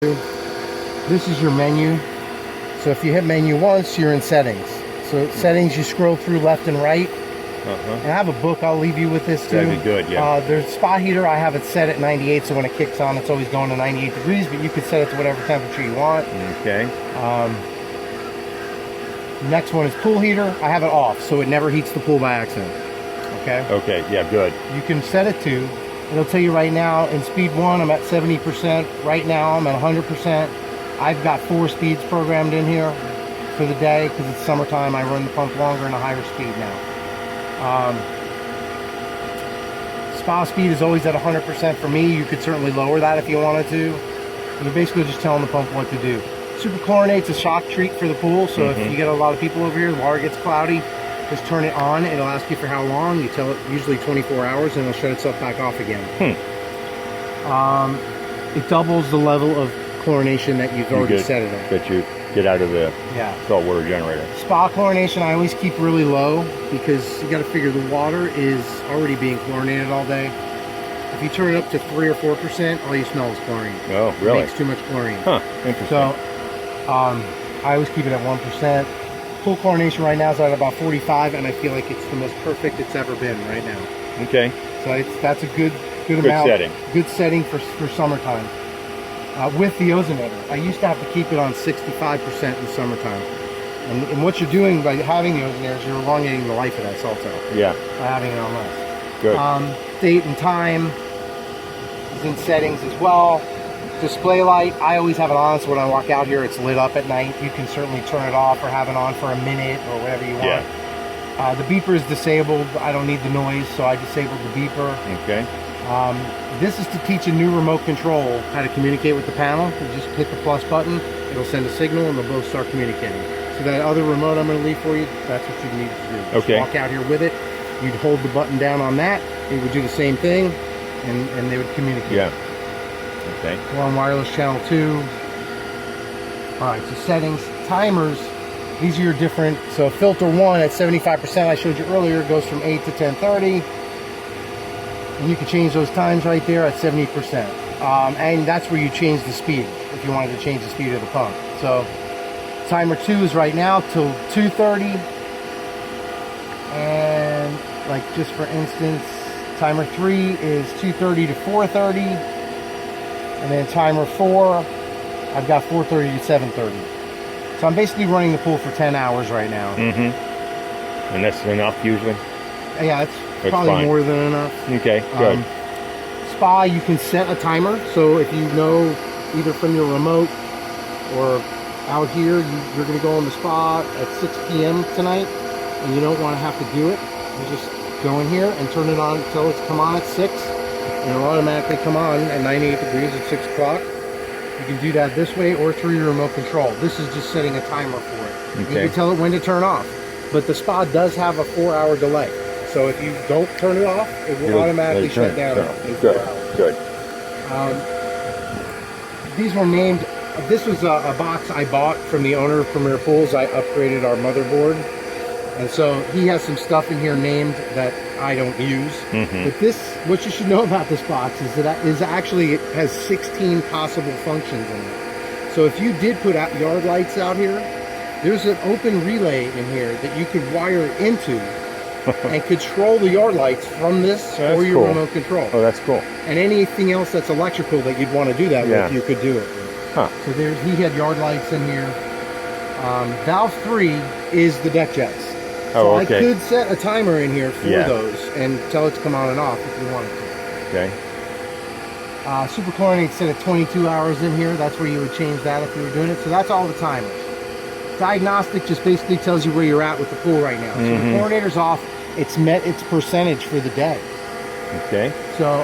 This is your menu. So if you hit menu once, you're in settings. So settings, you scroll through left and right. And I have a book I'll leave you with this too. That'd be good, yeah. There's spot heater. I have it set at 98, so when it kicks on, it's always going to 98 degrees, but you can set it to whatever temperature you want. Okay. Next one is pool heater. I have it off, so it never heats the pool by accident. Okay? Okay, yeah, good. You can set it to, it'll tell you right now, in speed 1, I'm at 70%. Right now, I'm at 100%. I've got 4 speeds programmed in here for the day, because it's summertime. I run the pump longer and a higher speed now. Spa speed is always at 100% for me. You could certainly lower that if you wanted to. You're basically just telling the pump what to do. Super chlorinate's a shock treat for the pool, so if you get a lot of people over here, the water gets cloudy, just turn it on. It'll ask you for how long. You tell it usually 24 hours, and it'll shut itself back off again. It doubles the level of chlorination that you've already set it at. That you get out of the saltwater generator. Spa chlorination I always keep really low, because you got to figure the water is already being chlorinated all day. If you turn it up to 3 or 4%, all you smell is chlorine. Oh, really? It makes too much chlorine. Huh, interesting. So I always keep it at 1%. Pool chlorination right now is at about 45, and I feel like it's the most perfect it's ever been right now. Okay. So that's a good amount. Setting. Good setting for summertime. With the ozonator, I used to have to keep it on 65% in the summertime. And what you're doing by having the ozonator is you're elongating the life of that salt cell. Yeah. By having it on less. Good. Date and time is in settings as well. Display light, I always have it on, so when I walk out here, it's lit up at night. You can certainly turn it off or have it on for a minute or whatever you want. Yeah. The beeper is disabled. I don't need the noise, so I disabled the beeper. Okay. This is to teach a new remote control how to communicate with the panel. You just hit the plus button, it'll send a signal, and they'll both start communicating. So that other remote I'm going to leave for you, that's what you need to do. Just walk out here with it. You'd hold the button down on that. It would do the same thing, and they would communicate. Yeah. Okay. We're on wireless channel 2. All right, so settings, timers. These are your different. So filter 1 at 75%, I showed you earlier, goes from 8 to 10:30. And you can change those times right there at 70%. And that's where you change the speed, if you wanted to change the speed of the pump. So timer 2 is right now till 2:30. And like just for instance, timer 3 is 2:30 to 4:30. And then timer 4, I've got 4:30 to 7:30. So I'm basically running the pool for 10 hours right now. And that's enough usually? Yeah, it's probably fine. More than enough. Okay, good. Spa, you can set a timer. So if you know either from your remote or out here, you're going to go on the spa at 6 p.m. tonight, and you don't want to have to do it. You just go in here and turn it on until it's come on at 6. And it'll automatically come on at 98 degrees at 6 o'clock. You can do that this way or through your remote control. This is just setting a timer for it. Okay. You can tell it when to turn off. But the spa does have a 4-hour delay. So if you don't turn it off, it will automatically shut down in 4 hours. Good. These were named, this was a box I bought from the owner of Premier Pools. I upgraded our motherboard. And so he has some stuff in here named that I don't use. But this, what you should know about this box is that it has 16 possible functions in it. So if you did put out yard lights out here, there's an open relay in here that you could wire into and control the yard lights from this or your remote control. Oh, that's cool. And anything else that's electrical that you'd want to do that with, you could do it. Huh. So he had yard lights in here. Valve 3 is the deck jets. So I could set a timer in here for those and tell it to come on and off if you wanted to. Okay. Super chlorinate's set at 22 hours in here. That's where you would change that if you were doing it. So that's all the timers. Diagnostic just basically tells you where you're at with the pool right now. So the chlorinator's off. It's met its percentage for the day. Okay. So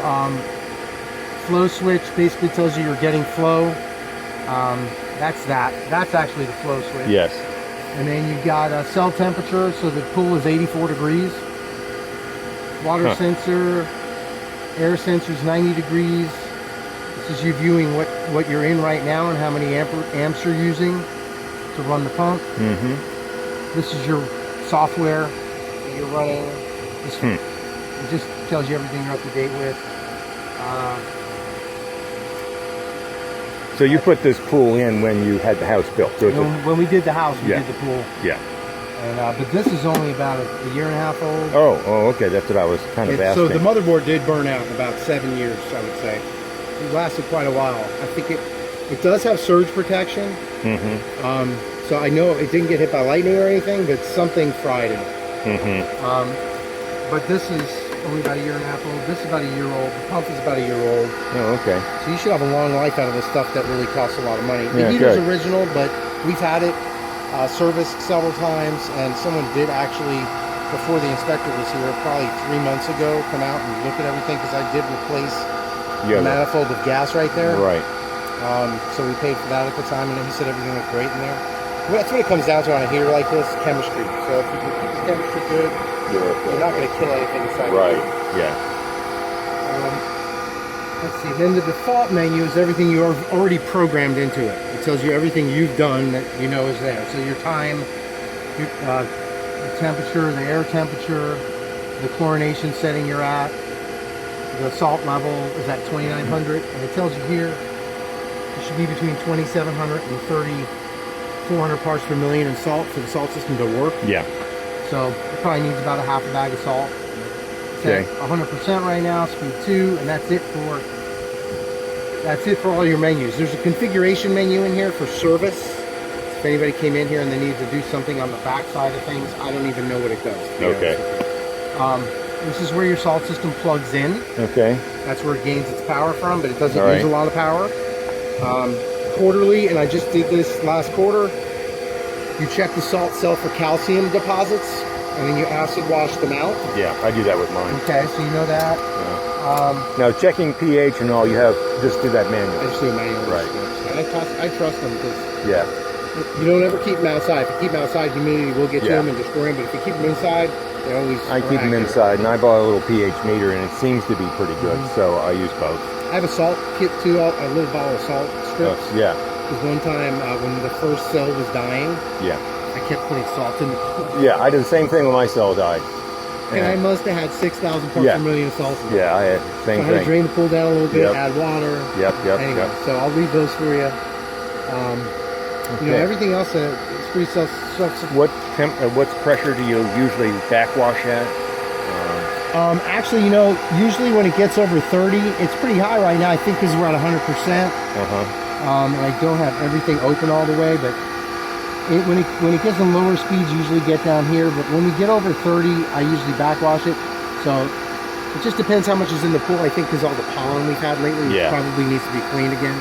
flow switch basically tells you you're getting flow. That's actually the flow switch. Yes. And then you've got cell temperature, so the pool is 84 degrees. Water sensor, air sensor is 90 degrees. This is you viewing what you're in right now and how many amps you're using to run the pump. This is your software that you're running. It just tells you everything you're up to date with. So you put this pool in when you had the house built. So it's When we did the house, we Yeah. did the pool. yeah. And but this is only about a year and a half old. Oh, okay. That's what I was kind of So asking. the motherboard did burn out in about 7 years, I would say. It lasted quite a while. I think it does have surge protection. Mm-hmm. So I know it didn't get hit by lightning or anything, but something fried it. Mm-hmm. But this is only about a year and a half old. This is about a year old. The pump is about a year old. Oh, okay. So you should have a long life out of this stuff that really costs a lot of money. Yeah, The heater's good. original, but we've had it serviced several times, and someone did actually, before the inspector was here, probably 3 months ago, come out and look at everything, because I did replace Yeah. the manifold of gas right there. Right. So we paid for that at the time, and he said everything looked great in there. Well, that's what it comes down to on a heater like this, chemistry. So if you can keep the chemistry good, you're not going to kill anything inside. Right. Yeah. Let's see, then the default menu is everything you are already programmed into it. It tells you everything you've done that you know is there. So your time, the temperature, the air temperature, the chlorination setting you're at, the salt level is at 2900, and it tells you here it should be between 2700 and 3400 parts per million in salt for the salt system to work. Yeah. So it probably needs about a half a bag of salt. It's Okay. at 100% right now, speed 2, and that's it for all your menus. There's a configuration menu in here for service. If anybody came in here and they needed to do something on the back side of things, I don't even know what it does. to be Okay. honest with you. This is where your salt system plugs in. Okay. That's where it gains its power from, but it doesn't All right. use a lot of power. Quarterly, and I just did this last quarter, you check the salt cell for calcium deposits, and then you acid wash them out. Yeah, I do that with mine. Okay, so you know that. Now checking pH and all, you have just do that I manually. just do it manually. Right. I trust them, because Yeah. you don't ever keep them outside. If you keep them outside, humidity will get to Yeah. them and destroy them. But if you keep them inside, they always. I keep them accurate. inside, and I bought a little pH meter, and it seems to be pretty good. So I use both. I have a salt kit too. A little bottle of salt strips. Yeah. Because one time when the first cell was dying, Yeah. I kept putting salt in the pool. Yeah. I did the same thing when my cell died. And I must have had 6,000 parts Yeah. per million of salt in it. Yeah, I had the So same I had to thing. drain the pool down a little bit, Yep. add water. Yep. Anyway, so I'll leave those for you. You know, Okay. everything else is pretty self. What pressure do you usually backwash at? Actually, you know, usually when it gets over 30, it's pretty high right now. I think because we're at 100%. And I don't have everything open all the way, but when it gets in lower speeds, usually get down here. But when we get over 30, I usually backwash it. So it just depends how much is in the pool. I think because all the pollen we've had lately, Yeah. it probably needs to be cleaned again.